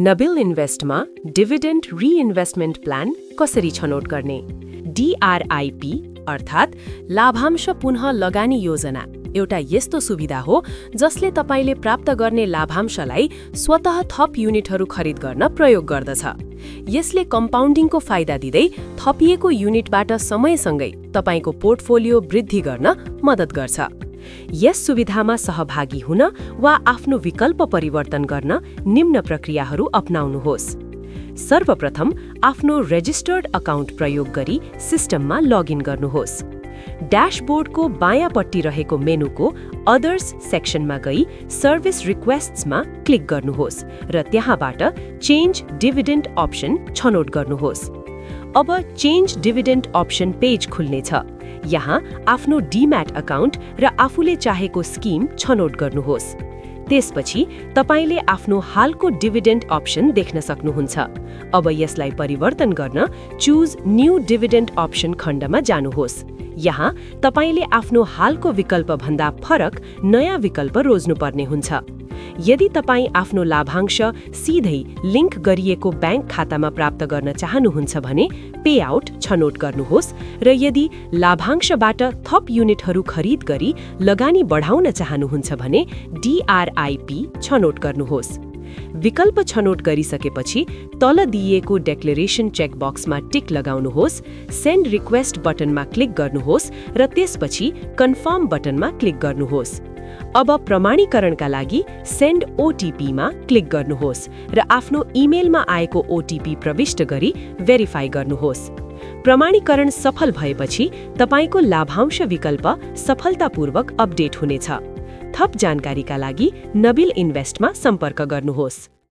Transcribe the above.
Nabil इन्भेस्टमा dividend रिइन्भेस्टमेन्ट plan कसरी छनौट गर्ने? DRIP अर्थात् लाभांश पुनः लगानी योजना एउटा यस्तो सुविधा हो जसले तपाईले प्राप्त गर्ने लाभांशलाई स्वतः थप युनिटहरू खरिद गर्न प्रयोग गर्दछ। यसले कम्पाउन्डिङको फाइदा दिँदै थपिएको युनिटबाट समयसँगै तपाईको पोर्टफोलियो वृद्धि गर्न मद्दत गर्छ। यस सुविधामा सहभागी हुन वा आफ्नो विकल्प परिवर्तन गर्न निम्न प्रक्रियाहरू अपनाउनुहोस्। सर्वप्रथम आफ्नो रेजिस्टर्ड अकाउन्ट प्रयोग गरी सिस्टममा लगइन गर्नुहोस्। ड्याशबोर्डको बायाँपट्टि रहेको मेनुको अदर्स सेक्सनमा गई सर्भिस रिक्वेस्ट्समा क्लिक गर्नुहोस् र त्यहाँबाट चेन्ज डिभिडेन्ड अप्सन छनौट गर्नुहोस्। अब चेन्ज डिभिडेन्ड अप्सन पेज खुल्नेछ। यहाँ आफ्नो डीम्याट अकाउन्ट र आफूले चाहेको स्किम छनौट गर्नुहोस्। त्यसपछि तपाईले आफ्नो हालको डिभिडेन्ड अप्सन देख्न सक्नुहुन्छ। अब यसलाई परिवर्तन गर्न चुज न्यू डिभिडेन्ड अप्सन खण्डमा जानुहोस्। यहाँ तपाईले आफ्नो हालको विकल्प भन्दा फरक नयाँ विकल्प रोज्नुपर्ने हुन्छ। यदि तपाई आफ्नो लाभांश सिधै लिंक गरिएको बैंक खातामा प्राप्त गर्न चाहनुहुन्छ भने पेआउट छनौट गर्नुहोस् र यदि लाभांशबाट थप युनिटहरू खरिद गरी लगानी बढाउन चाहनुहुन्छ भने DRIP छनौट गर्नुहोस्। विकल्प छनौट गरिसकेपछि तल दिइएको डेक्लेरेसन चेक बक्समा टिक लगाउनुहोस्, सेन्ड रिक्वेस्ट बटनमा क्लिक गर्नुहोस् र त्यसपछि कन्फर्म बटनमा क्लिक गर्नुहोस्। अब प्रमाणीकरणका लागि सेन्ड OTP मा क्लिक गर्नुहोस् र आफ्नो इमेलमा आएको OTP प्रविष्ट गरी भेरिफाई गर्नुहोस्। प्रमाणीकरण सफल भएपछि तपाईको लाभांश विकल्प सफलतापूर्वक अपडेट हुनेछ। थप जानकारीका लागि नबिल इन्भेस्टमा सम्पर्क गर्नुहोस्।